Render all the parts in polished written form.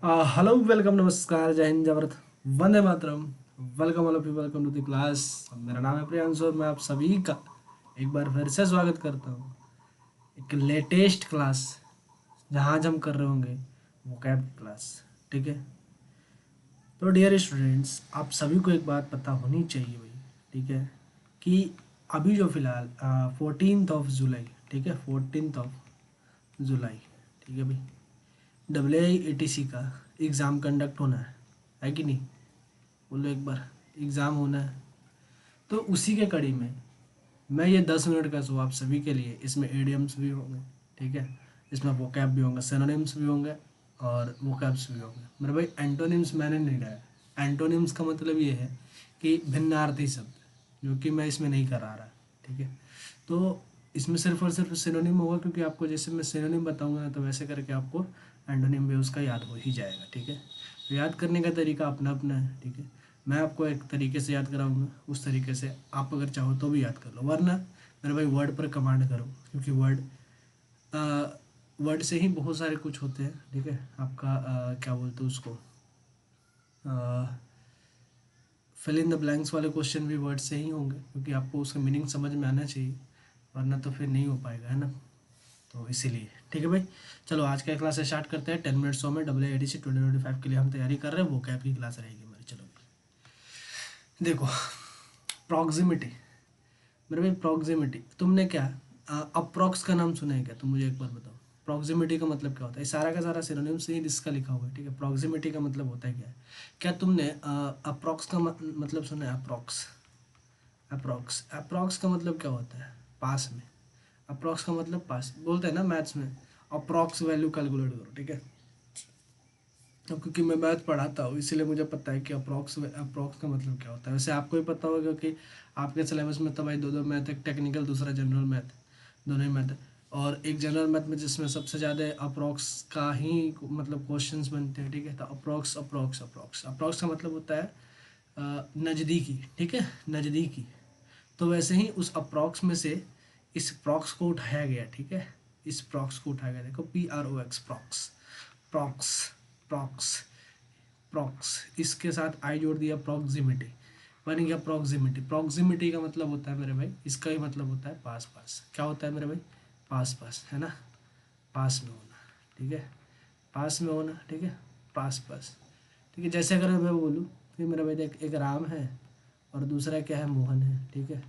Hello, welcome, नमस्कार, जय हिंद, जय भारत, वंदे मातरम। Welcome all of you, welcome to the class. मेरा नाम है प्रियांशु और मैं आप सभी का एक बार फिर से स्वागत करता हूँ एक लेटेस्ट क्लास, जहाँ आज हम कर रहे होंगे वोकैब क्लास। ठीक है, तो डियर स्टूडेंट्स, आप सभी को एक बात पता होनी चाहिए भाई, ठीक है, कि अभी जो फिलहाल 14 जुलाई, ठीक है, 14 जुलाई, ठीक है भाई, WIATC का एग्ज़ाम कंडक्ट होना है कि नहीं? बोलो एक बार, एग्ज़ाम होना है। तो उसी के कड़ी में मैं ये 10 मिनट का शो आप सभी के लिए, इसमें एडियम्स भी होंगे, ठीक है, इसमें वोकैब भी होंगे, सिनोनिम्स भी होंगे और वोकैब्स भी होंगे। मेरे भाई एंटोनिम्स मैंने नहीं लाया। एंटोनिम्स का मतलब ये है कि भिन्नार्थी शब्द, जो कि मैं इसमें नहीं करा रहा, ठीक है। तो इसमें सिर्फ और सिर्फ सिनोनिम होगा, क्योंकि आपको जैसे मैं सिनोनिम बताऊंगा ना, तो वैसे करके आपको एंटोनिम भी उसका याद हो ही जाएगा, ठीक है। तो याद करने का तरीका अपना अपना है, ठीक है। मैं आपको एक तरीके से याद कराऊंगा, उस तरीके से आप अगर चाहो तो भी याद कर लो, वरना मेरे भाई वर्ड पर कमांड करो, क्योंकि वर्ड से ही बहुत सारे कुछ होते हैं, ठीक है। आपका क्या बोलते हैं उसको, फिल इन द ब्लैंक्स वाले क्वेश्चन भी वर्ड से ही होंगे, क्योंकि आपको उसका मीनिंग समझ में आना चाहिए, वरना तो फिर नहीं हो पाएगा, है ना। तो इसीलिए ठीक है भाई, चलो आज का क्लास स्टार्ट करते हैं। 10 मिनट शो में WIATC 2025 के लिए हम तैयारी कर रहे हैं, वो कैब की क्लास रहेगी हमारी। चलो देखो, प्रॉक्सिमिटी, मेरे भाई प्रॉक्सिमिटी, तुमने क्या अप्रॉक्स का नाम सुना है क्या? तुम मुझे एक बार बताओ, प्रॉक्सिमिटी का मतलब क्या होता है? सारा का सारा सिनोनिम से ही इसका लिखा हुआ है, ठीक है। प्रॉक्सिमिटी का मतलब होता है क्या है? क्या तुमने अप्रॉक्स का मतलब सुना है? अप्रॉक्स, अप्रॉक्स, अप्रॉक्स का मतलब क्या होता है? पास में। अप्रॉक्स का मतलब पास, बोलते हैं ना मैथ्स में, अप्रॉक्स वैल्यू कैलकुलेट करो, ठीक है। अब क्योंकि मैं मैथ पढ़ाता हूँ, इसीलिए मुझे पता है कि अप्रॉक्स अप्रॉक्स का मतलब क्या होता है। वैसे आपको ही पता होगा, क्योंकि आपके सिलेबस में तो भाई दो दो मैथ, एक टेक्निकल, दूसरा जनरल मैथ, दोनों ही मैथ है। और एक जनरल मैथ में जिसमें सबसे ज़्यादा अप्रॉक्स का ही मतलब क्वेश्चंस बनते हैं, ठीक है। तो अप्रॉक्स अप्रॉक्स अप्रॉक्स अप्रॉक्स का मतलब होता है नज़दीकी, ठीक है, नज़दीकी। तो वैसे ही उस अप्रॉक्स में से इस प्रॉक्स को उठाया गया, ठीक है। इस प्रॉक्स को उठाया गया, देखो PROX, प्रॉक्स, प्रॉक्स, प्रॉक्स, प्रॉक्स, इसके साथ आई जोड़ दिया, प्रॉक्सिमिटी बन गया। प्रॉक्सिमिटी, प्रॉक्सिमिटी का मतलब होता है मेरे भाई, इसका ही मतलब होता है पास पास। क्या होता है मेरे भाई? पास पास, है ना, पास में होना, ठीक है, पास में होना, ठीक है, पास पास, ठीक है। जैसे अगर मैं बोलूँ कि मेरा भाई देख, एक राम है और दूसरा क्या है? मोहन है, ठीक है,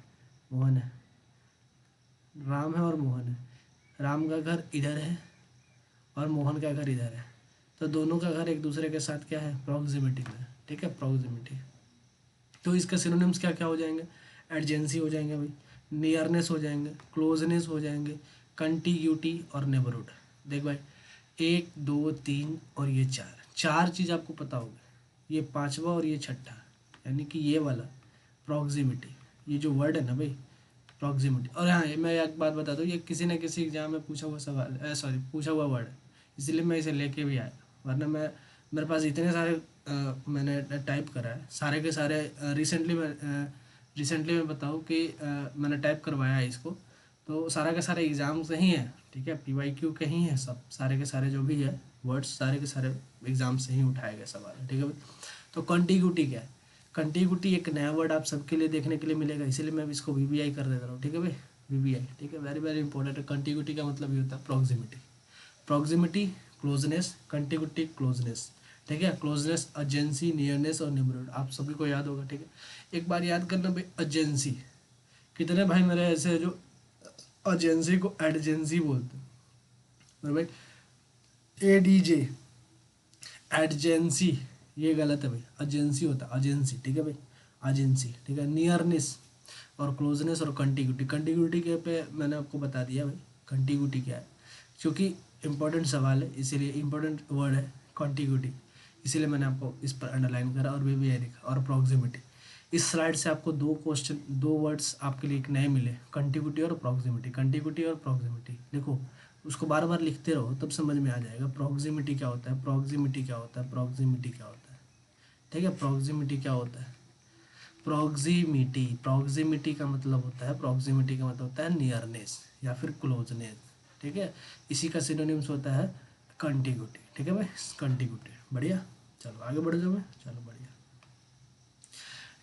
मोहन है, राम है और मोहन है। राम का घर इधर है और मोहन का घर इधर है, तो दोनों का घर एक दूसरे के साथ क्या है? प्रॉक्सिमिटी में, ठीक है, प्रॉक्सिमिटी। तो इसका सिनोनिम्स क्या क्या हो जाएंगे? एडजेंसी हो जाएंगे भाई, नियरनेस हो जाएंगे, क्लोजनेस हो जाएंगे, कंटिग्यूटी और नेबरहुड। देख भाई, 1 2 3 और ये चार, चार चीज़ आपको पता होगी, ये पांचवा और ये छठा, यानी कि ये वाला प्रॉक्सिमिटी, ये जो वर्ड है ना भाई, प्रॉक्सिमिटी। और हाँ, ये मैं एक बात बता दूँ, ये किसी न किसी एग्जाम में पूछा हुआ सवाल है, सॉरी, पूछा हुआ वर्ड है, इसलिए मैं इसे लेके भी आया, वरना मैं, मेरे पास इतने सारे मैंने टाइप करा है, सारे के सारे रिसेंटली मैं बताऊँ कि मैंने टाइप करवाया है इसको, तो सारा के सारे एग्ज़ाम से ही है, ठीक है, PYQ के ही है सब, सारे के सारे जो भी है वर्ड्स, सारे के सारे एग्ज़ाम से ही उठाए गए सवाल है, ठीक है भाई। तो कॉन्टिग्यूटी क्या है? कंटिग्यूटी एक नया वर्ड आप सबके लिए देखने के लिए मिलेगा, इसीलिए मैं इसको VBI कर देता हूँ, ठीक है भाई, VBI, ठीक है, वेरी वेरी इंपॉर्टेंट है। कंटिग्यूटी का मतलब ये होता है प्रॉक्सिमिटी, प्रॉक्सिमिटी, क्लोजनेस, कंटिग्यूटी, क्लोजनेस, ठीक है। क्लोजनेस, अर्जेंसी, नियरनेस और नेबरहुड, आप सभी को याद होगा, ठीक है। एक बार याद करना भाई, अर्जेंसी, कितने भाई मेरे ऐसे जो अर्जेंसी को एडजेंसी बोलते हैं? मेरे भाई ADJ, एडजेंसी, ये गलत है भाई, अर्जेंसी होता है, अर्जेंसी, ठीक है भाई, अर्जेंसी, ठीक है। नियरनेस और क्लोजनेस और कंटिग्यूटी, कंटिग्यूटी के पे मैंने आपको बता दिया भाई, कंटिग्यूटी क्या है, क्योंकि इंपॉर्टेंट सवाल है, इसीलिए इंपॉर्टेंट वर्ड है कंटिग्यूटी, इसीलिए मैंने आपको इस पर अंडरलाइन करा और VBI लिखा। और प्रॉक्सिमिटी, इस स्लाइड से आपको दो क्वेश्चन, दो वर्ड्स आपके लिए एक नए मिले, कंटिग्यूटी और प्रॉक्सिमिटी, कंटिग्यूटी और प्रॉक्सिमिटी। देखो, उसको बार बार लिखते रहो, तब समझ में आ जाएगा प्रॉक्सिमिटी क्या होता है, प्रॉक्सिमिटी क्या होता है, प्रॉक्सिमिटी क्या होता है, ठीक है। प्रॉक्सिमिटी क्या होता है? प्रॉक्सिमिटी, प्रॉक्सिमिटी का मतलब होता है, प्रॉक्सिमिटी का मतलब होता है नियरनेस या फिर क्लोजनेस, ठीक है। इसी का सिनोनिम्स होता है कंटिग्यूटी, ठीक है भाई, कंटिग्यूटी। बढ़िया, चलो आगे बढ़ जाओ। चलो बढ़िया।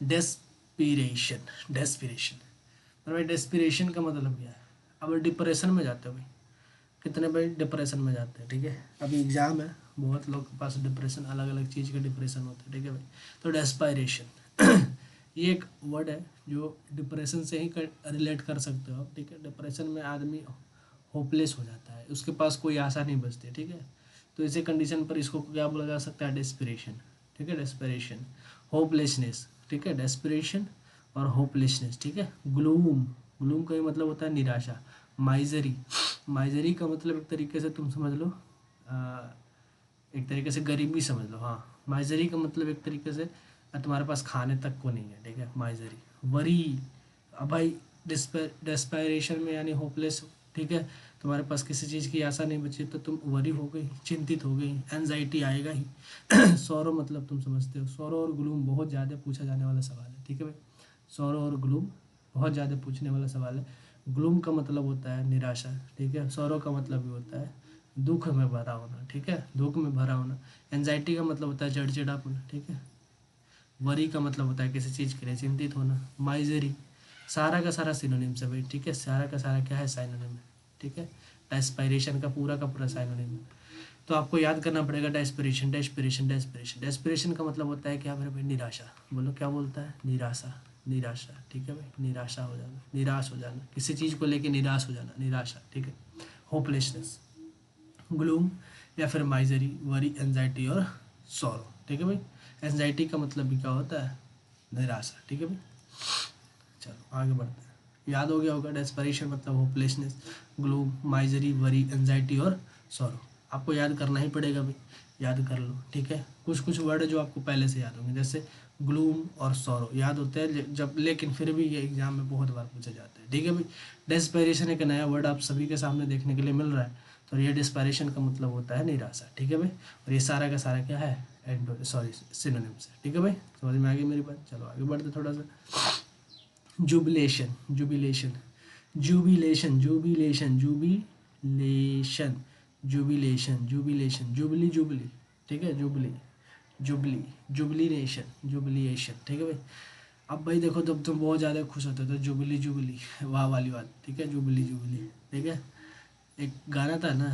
डेस्पिरेशन, डेस्पिरेशन भाई डेस्पिरेशन का मतलब क्या है? अब डिप्रेशन में जाते हो भाई, कितने भाई डिप्रेशन में जाते हैं, ठीक है। अभी एग्ज़ाम है, बहुत लोग के पास डिप्रेशन, अलग अलग चीज़ के डिप्रेशन होते हैं, ठीक है भाई। तो डेस्पायरेशन ये एक वर्ड है जो डिप्रेशन से ही रिलेट कर सकते हो आप, ठीक है। डिप्रेशन में आदमी होपलेस हो जाता है, उसके पास कोई आशा नहीं बचती, ठीक है। तो इसी कंडीशन पर इसको क्या बोला जा सकता है? डेस्पिरेशन, ठीक है। डेस्पिरेशन, होपलेसनेस, ठीक है। डेस्पिरेशन और होपलेसनेस, ठीक है। ग्लूम, ग्लूम का ही मतलब होता है निराशा। माइजरी, माइजरी का मतलब एक तरीके से तुम समझ लो, एक तरीके से गरीबी समझ लो, हाँ। माइजरी का मतलब एक तरीके से तुम्हारे पास खाने तक को नहीं है, ठीक है। माइजरी। वरी, अब भाई डेस्पायरेशन में यानी होपलेस, ठीक है। तुम्हारे पास किसी चीज़ की आशा नहीं बची तो तुम वरी हो गई, चिंतित हो गई, एनजाइटी आएगा ही। सौरो मतलब तुम समझते हो, सौरो और ग्लूम बहुत ज़्यादा पूछा जाने वाला सवाल है, ठीक है भाई। सौरो और ग्लूम बहुत ज़्यादा पूछने वाला सवाल है। ग्लूम का मतलब होता है निराशा, ठीक है। सौरो का मतलब भी होता है दुख में भरा होना, ठीक है, दुख में भरा होना। एनजाइटी का मतलब होता है चिड़चिड़ापन, ठीक है। वरी का मतलब होता है किसी चीज़ के लिए चिंतित होना। माइजरी, सारा का सारा सिनोनिम से भाई, ठीक है। सारा का सारा क्या है? साइनोनिम है, ठीक है। डेस्पायरेशन का पूरा साइनोनिम है। तो आपको याद करना पड़ेगा डेस्पिरेशन, डेस्पिरेशन, डेस्पिरेशन। डेस्पिरेशन का मतलब होता है क्या मेरे भाई? निराशा। बोलो क्या बोलता है? निराशा, निराशा, ठीक है भाई। निराशा हो जाना, निराश हो जाना, किसी चीज़ को लेके निराश हो जाना, निराशा, ठीक है। होपलेसनेस, ग्लूम या फिर माइजरी, वरी, एंजाइटी और सॉरो, ठीक है भाई। एंजाइटी का मतलब भी क्या होता है? निराशा, ठीक है भाई। चलो आगे बढ़ते हैं। याद हो गया होगा, डेस्परेशन मतलब hopelessness, gloom, misery, worry, anxiety और सॉरो। आपको याद करना ही पड़ेगा भाई, याद कर लो, ठीक है। कुछ कुछ वर्ड जो आपको पहले से याद होंगे, जैसे ग्लूम और सॉरो याद होते हैं जब, लेकिन फिर भी ये एग्जाम में बहुत बार पूछे जाते हैं, ठीक है भाई। डेस्परेशन एक नया वर्ड आप सभी के सामने देखने के लिए मिल रहा है, तो ये डिस्पायरेशन का मतलब होता है निराशा, ठीक है भाई। और ये सारा का सारा क्या है? सॉरी, सिनोनिम्स है, ठीक है भाई। समझ में आ गई मेरी बात? चलो आगे बढ़ते थोड़ा सा। Jubilation, jubilation, jubilation, jubilation, jubilation, jubilation, jubilation, jubilee, jubilee, ठीक है। जुबली, जुबली, जुबलीनेशन, जुबलीएशन, ठीक है भाई। अब भाई देखो, जब तुम बहुत ज़्यादा खुश होते हो तो जुबली, जुबली, वाह वाली बात, ठीक है। जुबली, जुबली, ठीक है। एक गाना था ना,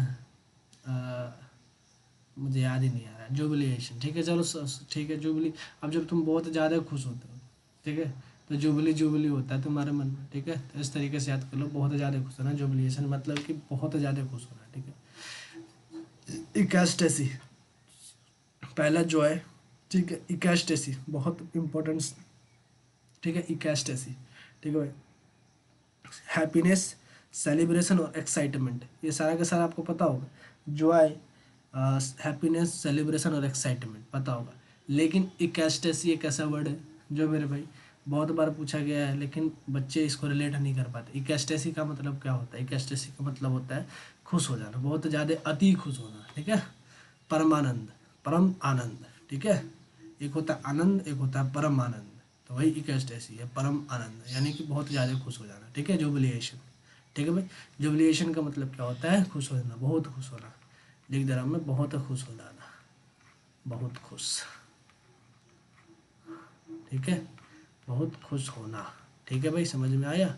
मुझे याद ही नहीं आ रहा, जुबलीएशन, ठीक है। चलो ठीक है, जुबली। अब जब तुम बहुत ज़्यादा खुश होते हो, ठीक है, तो जुबली, जुबली होता है तुम्हारे मन में, ठीक है। तो इस तरीके से याद कर लो, बहुत ज़्यादा खुश होना, जुबलीएशन मतलब कि बहुत ज़्यादा खुश होना, ठीक है। इकास्टेसी, पहला जो है, ठीक है। इकास्टेसी बहुत इंपॉर्टेंट, ठीक है। इकास्टेसी, ठीक है भाई। हैप्पीनेस, सेलिब्रेशन और एक्साइटमेंट, ये सारा का सारा आपको पता होगा। जॉय, हैप्पीनेस, सेलिब्रेशन और एक्साइटमेंट पता होगा। लेकिन इकास्टेसी एक ऐसा वर्ड है जो मेरे भाई बहुत बार पूछा गया है, लेकिन बच्चे इसको रिलेट नहीं कर पाते। इकास्टेसी का मतलब क्या होता है? इकास्टेसी का मतलब होता है खुश हो जाना, बहुत ज़्यादा अति खुश होना, ठीक है। परमानंद, परम आनंद, ठीक है। एक होता है आनंद, एक होता है परम आनंद। तो वही इकास्टेसी है, परम आनंद, यानी कि बहुत ज़्यादा खुश हो जाना, ठीक है। जुबिलिएशन, ठीक है भाई। जुबिलिएशन का मतलब क्या होता है? खुश हो जाना, बहुत खुश होना। लिख दे रहा हूँ मैं, बहुत खुश हो जाना, बहुत खुश, ठीक है। बहुत खुश होना, ठीक है भाई, समझ में आया?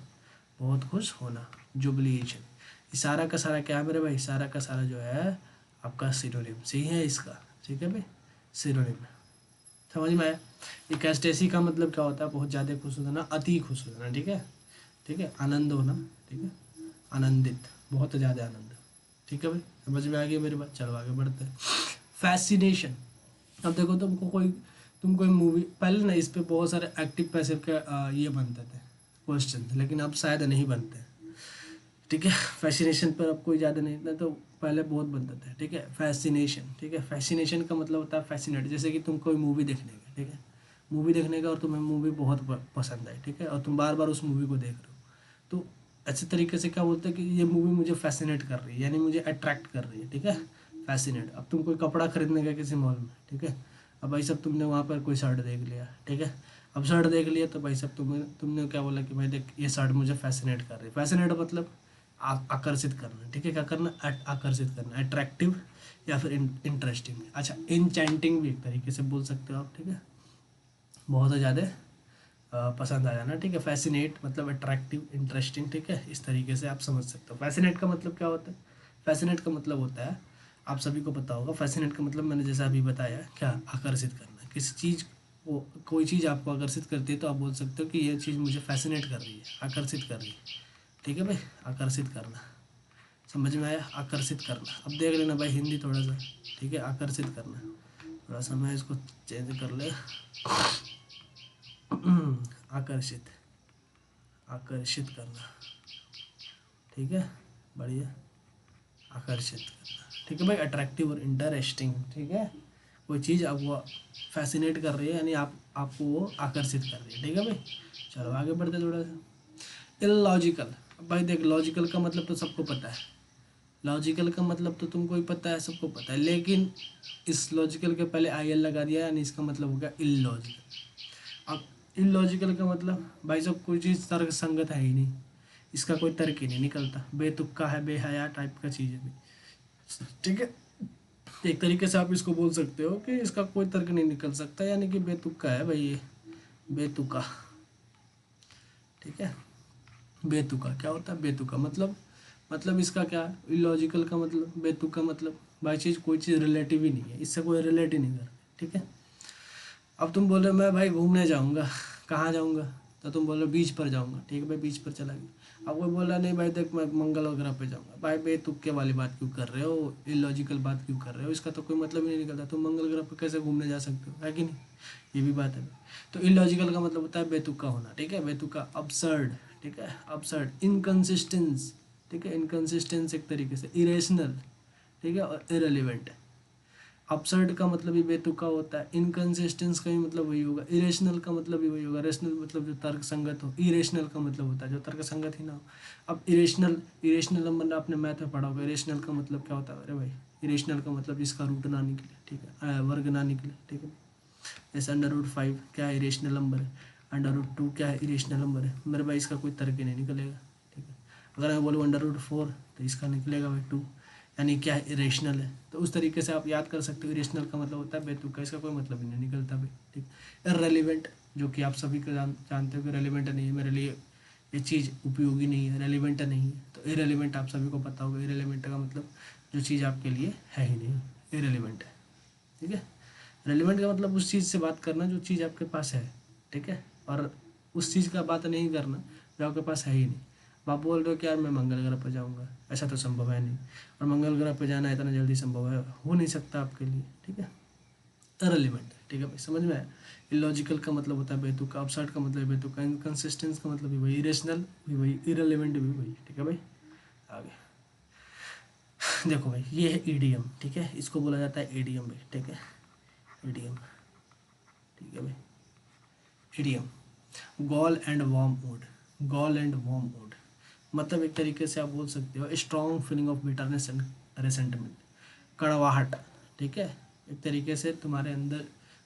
बहुत खुश होना, जुबिलिएशन। सारा का सारा क्या है मेरे भाई? सारा का सारा जो है आपका सिनोनिम सही है इसका, ठीक है भाई, सिनोनिम। समझ में आया? इकास्टेसी का मतलब क्या होता है? बहुत ज़्यादा खुश हो जाना, अति खुश हो जाना, ठीक है, ठीक है। आनंद होना, ठीक है, आनंदित, बहुत ज़्यादा आनंद, ठीक है भाई। समझ में आ गई मेरी बात? चलो आगे बढ़ते हैं। फैसिनेशन, अब देखो तुम कोई मूवी, पहले ना इस पे बहुत सारे एक्टिव पैसिव के ये बनते थे क्वेश्चन, लेकिन अब शायद नहीं बनते, ठीक है। फैसिनेशन पर अब कोई ज़्यादा नहीं था, तो पहले बहुत बनते थे, ठीक है। फैसिनेशन, ठीक है। फैसिनेशन का मतलब होता है फैसिनेट, जैसे कि तुम कोई मूवी देखने गए, ठीक है, मूवी देखने का, और तुम्हें मूवी बहुत पसंद आई, ठीक है, और तुम बार बार उस मूवी को देख रहे हो, तो अच्छे तरीके से क्या बोलते हैं कि ये मूवी मुझे फैसिनेट कर रही है, यानी मुझे अट्रैक्ट कर रही है, ठीक है। फैसिनेट। अब तुम कोई कपड़ा खरीदने गए किसी मॉल में, ठीक है, अब भाई साहब तुमने वहाँ पर कोई शर्ट देख लिया, ठीक है। अब शर्ट देख लिया तो भाई साहब तुमने क्या बोला कि भाई देख, ये शर्ट मुझे फैसिनेट कर रही है। फैसिनेट मतलब आकर्षित करना, ठीक है। क्या करना, आकर्षित करना, अट्रैक्टिव या फिर इंटरेस्टिंग। अच्छा, इंचेंटिंग भी एक तरीके से बोल सकते हो आप, ठीक है। बहुत ज़्यादा पसंद आ जाना, ठीक है। फैसिनेट मतलब अट्रैक्टिव, इंटरेस्टिंग, ठीक है। इस तरीके से आप समझ सकते हो। फैसिनेट का मतलब क्या होता है, फैसिनेट का मतलब होता है, आप सभी को पता होगा, फैसिनेट का मतलब मैंने जैसा अभी बताया, क्या, आकर्षित करना। किसी चीज़ को, कोई चीज़ आपको आकर्षित करती है तो आप बोल सकते हो कि ये चीज़ मुझे फैसिनेट कर रही है, आकर्षित कर रही है, ठीक है भाई। आकर्षित करना, समझ में आया, आकर्षित करना। अब देख लेना भाई हिंदी थोड़ा सा, ठीक है। आकर्षित करना, थोड़ा सा मैं इसको चेंज कर ले। आकर्षित, आकर्षित करना, ठीक है, बढ़िया। आकर्षित करना, ठीक है भाई। अट्रैक्टिव और इंटरेस्टिंग, ठीक है। कोई चीज़ आपको फैसिनेट कर रही है, यानी आपको वो आकर्षित कर रही है, ठीक है भाई। चलो आगे बढ़ते थोड़ा सा। इलॉजिकल, भाई देख, लॉजिकल का मतलब तो सबको पता है, लॉजिकल का मतलब तो तुमको ही पता है, सबको पता है, लेकिन इस लॉजिकल के पहले आई एल लगा दिया, यानी इसका मतलब हो गया इलॉजिकल। अब इलॉजिकल का मतलब भाई साहब कोई चीज़ तर्क संगत है ही नहीं, इसका कोई तर्क ही नहीं निकलता, बेतुक्का है, बेहया टाइप का चीज़ है, ठीक है। एक तरीके से आप इसको बोल सकते हो कि इसका कोई तर्क नहीं निकल सकता, यानी कि बेतुक्का है भाई ये, बेतुका, ठीक है। बेतुका क्या होता है, बेतुका मतलब इसका क्या है, इलॉजिकल का मतलब, बेतुका मतलब भाई चीज़, कोई चीज़ रिलेटिव ही नहीं है, इससे कोई रिलेट ही नहीं कर, ठीक है। अब तुम बोल रहे हो मैं भाई घूमने जाऊँगा, कहाँ जाऊँगा, तो तुम बोल रहे हो बीच पर जाऊँगा, ठीक है भाई, बीच पर चला गया। अब कोई बोला नहीं भाई देख मैं मंगल वगैरह पे जाऊँगा, भाई बेतुक्के वाली बात क्यों कर रहे हो, इलॉजिकल बात क्यों कर रहे हो, इसका तो कोई मतलब ही नहीं निकलता। तुम मंगल ग्रह पर कैसे घूमने जा सकते हो, है कि नहीं, ये भी बात है। तो इलॉजिकल का मतलब होता है बेतुका होना, ठीक है। बेतुका, अब्सर्ड, ठीक है, अब्सर्ड, इनकन्सिस्टेंस, ठीक है, इनकन्सिस्टेंस एक तरीके से, इरेशनल, ठीक है, और इरेलीवेंट। अपसर्ड का मतलब भी बेतुका होता है, इनकन्सिस्टेंस का भी मतलब वही होगा, इरेशनल का मतलब भी वही होगा, रेशनल मतलब जो तर्क संगत हो, इरेशनल का मतलब होता है जो तर्क संगत ही ना हो। अब इरेशनल, इरेशनल नंबर आपने मैथ में पढ़ा होगा, इरेशनल का मतलब क्या होता है, अरे भाई इरेशनल का मतलब जिसका रूट ना निकले, ठीक है, वर्ग ना निकले, ठीक है। जैसे अंडर रूट 5 क्या है, इरेशनल नंबर है। अंडर रूट 2 क्या है, इरेशनल नंबर है, मेरे भाई इसका कोई तर्क ही नहीं निकलेगा, ठीक है। अगर मैं बोलूँ अंडर रूट 4 तो इसका निकलेगा भाई 2, यानी क्या है, इरेशनल है। तो उस तरीके से आप याद कर सकते हो, इरेशनल का मतलब होता है बेतुका, इसका कोई मतलब ही नहीं निकलता भाई, ठीक। इररेलेवेंट, जो कि आप सभी को जानते हो कि रेलिवेंट नहीं है मेरे लिए, ये चीज़ उपयोगी नहीं है, रेलिवेंट नहीं है। तो इरेलीवेंट आप सभी को पता होगा, इरेलीवेंट का मतलब जो चीज़ आपके लिए है ही नहीं, इरेलीवेंट है, ठीक है। रेलिवेंट का मतलब उस चीज़ से बात करना जो चीज़ आपके पास है, ठीक है, और उस चीज़ का बात नहीं करना जो आपके पास है ही नहीं। अब आप बोल रहे हो कि यार मैं मंगल ग्रह पर जाऊँगा, ऐसा तो संभव है नहीं, और मंगल ग्रह पर जाना इतना जल्दी संभव है हो नहीं सकता आपके लिए, ठीक है। इररिलेवेंट, ठीक है भाई, समझ में आया। इलॉजिकल का मतलब होता है बेतुका, अपसर्ड का मतलब बेतुका, इनकंसिस्टेंस का मतलब भी वही, इरेशनल भी वही, इररिलेवेंट भी वही, ठीक है भाई। आगे देखो भाई, ये है ईडीएम, ठीक है, इसको बोला जाता है ईडीएम भाई, ठीक है, ईडीएम, ठीक है भाई। EDM, gall and wormwood, gall and wormwood मतलब एक तरीके से आप बोल सकते हो strong feeling of bitterness and resentment, कड़वाहट, ठीक है। एक तरीके से तुम्हारे अंदर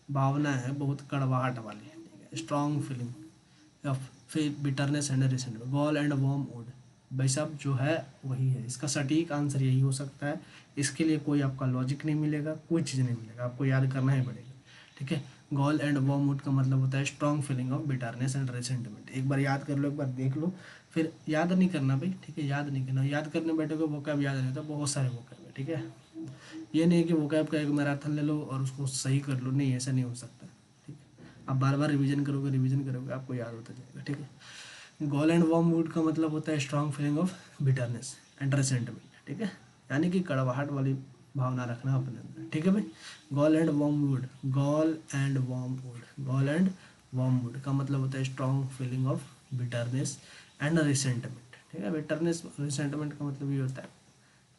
भावना है बहुत कड़वाहट वाली, ठीक है, स्ट्रॉन्ग फीलिंग ऑफ फिर bitterness and resentment, gall and wormwood. भाई साहब जो है वही है, इसका सटीक आंसर यही हो सकता है। इसके लिए कोई आपका लॉजिक नहीं मिलेगा, कोई चीज़ नहीं मिलेगा, आपको याद करना ही पड़ेगा, ठीक है। गॉल एंड वॉर्मवुड का मतलब होता है strong feeling of bitterness and resentment. एक बार याद कर लो, एक बार देख लो, फिर याद नहीं करना भाई, ठीक है, याद नहीं करना। याद करने बैठोगे वोकैब याद नहीं होता, बहुत सारे वोकैब है, ठीक है। ये नहीं है कि वोकैब का एक मैराथन ले लो और उसको सही कर लो, नहीं, ऐसा नहीं हो सकता, ठीक है। आप बार बार रिवीजन करोगे आपको याद होता जाएगा, ठीक है। गॉल एंड वॉर्मवुड का मतलब होता है strong feeling of bitterness and resentment, ठीक है, यानी कि कड़वाहट वाली भावना रखना अपने अंदर, ठीक है भाई। Gall and wormwood, gall and wormwood, gall and wormwood का मतलब होता है strong feeling of bitterness and resentment, ठीक है। बिटरनेस रिसेंटमेंट का मतलब ये होता है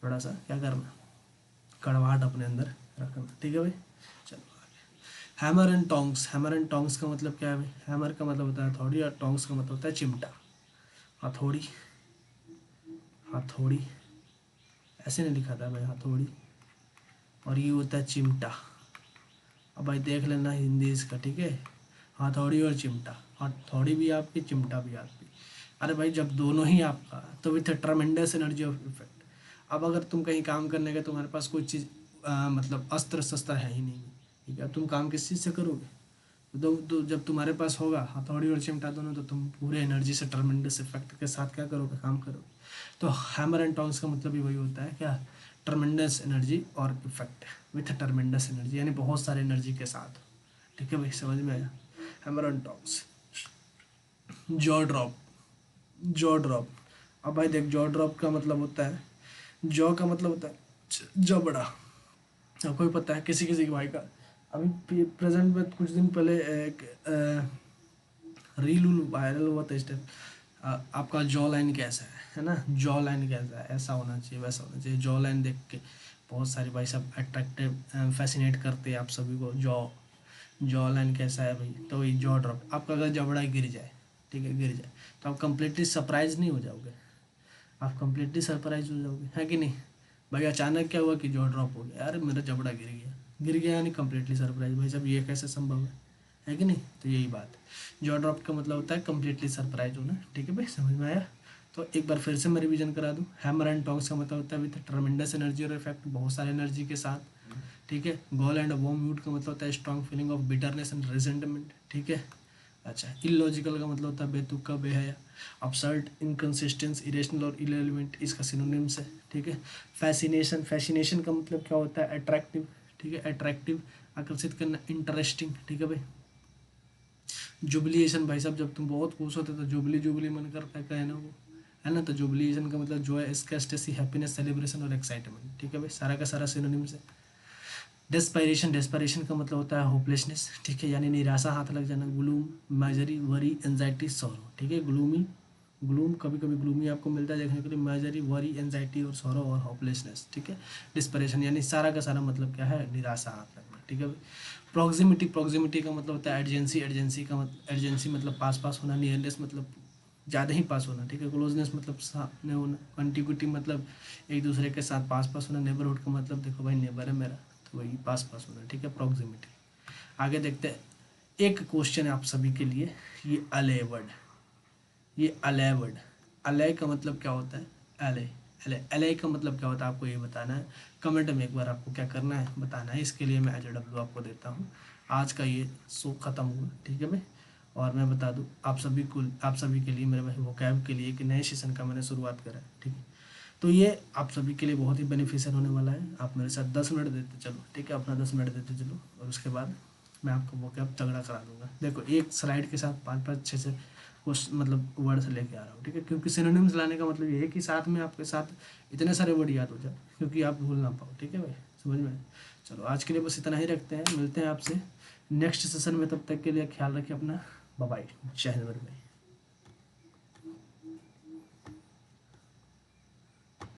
थोड़ा सा क्या करना, कड़वाहट अपने अंदर रखना, ठीक है भाई। चलो आगे, hammer and tongs, hammer and tongs का मतलब क्या है भाई, हैमर का मतलब होता है हथौड़ी और टोंग्स का मतलब होता है चिमटा। हथौड़ी, हथौड़ी ऐसे नहीं लिखा था भाई, हथौड़ी, और ये होता है चिमटा। अब भाई देख लेना हिंदी इसका, ठीक है, हथौड़ी और चिमटा, हथौड़ी भी आपकी चिमटा भी आपकी। अरे भाई जब दोनों ही आपका तो with tremendous energy of effect. अब अगर तुम कहीं काम करने का तुम्हारे पास कोई चीज़ मतलब अस्त्र शस्त्र है ही नहीं, ठीक है, तुम काम किस चीज़ से करोगे? तो जब तुम्हारे पास होगा हथौड़ी और चिमटा दोनों, तो तुम पूरे एनर्जी से ट्रमेंडस इफेक्ट के साथ क्या करोगे, काम करोगे। तो हैमर एंड टॉन्ग्स का मतलब भी वही होता है, क्या, ट्रमेंडस एनर्जी और इफेक्ट विथ ट्रमेंडस एनर्जी, यानी बहुत सारे एनर्जी के साथ। ठीक है भाई, समझ में आया। Hammer and tongs. Jaw drop, jaw drop. अब भाई देख, जॉ ड्रॉप का मतलब होता है, जॉ का मतलब होता है जबड़ा। आपको भी पता है किसी किसी के भाई का, अभी प्रेजेंट में कुछ दिन पहले एक रील वायरल हुआ था इस टाइप, आपका जॉ लाइन कैसा है ना, जॉ लाइन कैसा है, ऐसा होना चाहिए वैसा होना चाहिए। जॉ लाइन देख के बहुत सारे भाई सब अट्रैक्टिव फैसिनेट करते हैं आप सभी को। जॉ लाइन कैसा है भाई, तो वही जॉ ड्रॉप। आपका अगर जबड़ा गिर जाए, ठीक है, गिर जाए, तो आप कंप्लीटली सरप्राइज नहीं हो जाओगे, आप कंप्लीटली सरप्राइज हो जाओगे, है कि नहीं भाई। अचानक क्या हुआ कि जॉ ड्रॉप हो गया, अरे मेरा जबड़ा गिर गया, गिर गया यानी कंप्लीटली सरप्राइज। भाई साहब ये कैसे संभव है कि नहीं। तो यही बात है, जॉ ड्रॉप का मतलब होता है कंप्लीटली सरप्राइज होना। ठीक है भाई, समझ में आया। तो एक बार फिर से मैं रिवीजन करा दूँ, हैमर एंड टॉन्ग्स का मतलब होता है विद ट्रमेंडस एनर्जी और इफेक्ट, बहुत सारे एनर्जी के साथ। ठीक है, गॉल एंड वॉर्म यूट का मतलब होता है strong feeling of bitterness and resentment. ठीक है, अच्छा, इलॉजिकल का मतलब होता है बेतुका, बेहया। अपसर्ड, इनकंसिस्टेंस, इरेशनल और इरेलीवेंट इसका सिनोनिम्स है। ठीक है, फैसिनेशन, फैसिनेशन का मतलब क्या होता है, अट्रैक्टिव। ठीक है, अट्रैक्टिव, आकर्षित करना, इंटरेस्टिंग। ठीक है भाई। जुबिलिएशन, भाई साहब जब तुम बहुत खुश होते तो जुबली जुबली मन करता है कहना वो, है ना। तो जुबिलिएशन का मतलब जो है स्कैस्टेसी, हैप्पीनेस, सेलिब्रेशन और एक्साइटमेंट। ठीक है भाई, सारा का सारा सिनोनिम्स है। डेस्पायरेशन, डेस्पायरेशन का मतलब होता है होपलेसनेस। ठीक है, यानी निराशा, हाथ लग जाना। Gloom, misery, worry, anxiety, sorrow. ठीक है, ग्लूमी, ग्लूम कभी कभी ग्लूमी आपको मिलता है देखने के लिए। माइजरी, वरी, एंजाइटी और सॉरो और होपलेसनेस। ठीक है, डिस्परेशन यानी सारा का सारा मतलब क्या है, निराशा, हाथ लगना। ठीक है, प्रॉक्सिमिटी, प्रॉक्सिमिटी का मतलब होता है एडजेंसी, एडजेंसी का मतलब, एडजेंसी मतलब पास पास होना। नियरनेस मतलब ज़्यादा ही पास होना। ठीक है, क्लोजनेस मतलब सामने होना। कॉन्टिग्यूटी मतलब एक दूसरे के साथ पास पास होना। नेबरहुड का मतलब देखो भाई नेबर है मेरा, तो वही पास पास होना। ठीक है, प्रॉक्सिमिटी। आगे देखते हैं, एक क्वेश्चन है आप सभी के लिए, ये अले वर्ड, ये अले वर्ड, अले का मतलब क्या होता है, अले, अले, अले का मतलब क्या होता है आपको ये बताना है। कमेंट में एक बार आपको क्या करना है, बताना है। इसके लिए मैं AJW आपको देता हूँ। आज का ये शो ख़त्म हुआ, ठीक है भाई। और मैं बता दूँ आप सभी को, आप सभी के लिए, मेरे भाई वोकैब के लिए एक नए सेशन का मैंने शुरुआत करा है। ठीक है, तो ये आप सभी के लिए बहुत ही बेनिफिशियल होने वाला है। आप मेरे साथ 10 मिनट देते चलो, ठीक है, अपना 10 मिनट देते चलो, और उसके बाद मैं आपको वोकैब तगड़ा करा दूंगा। देखो एक स्लाइड के साथ 5-5 6 कुछ मतलब वर्ड्स लेके आ रहा हूँ। ठीक है, क्योंकि सिनोनिम्स लाने का मतलब ये है कि साथ में आपके साथ इतने सारे वर्ड याद हो जाए, क्योंकि आप भूल ना पाओ। ठीक है भाई, समझ में। चलो आज के लिए बस इतना ही रखते हैं, मिलते हैं आपसे नेक्स्ट सेशन में। तब तक के लिए ख्याल रखिए अपना, बाय बाय, जय हिंद भाई।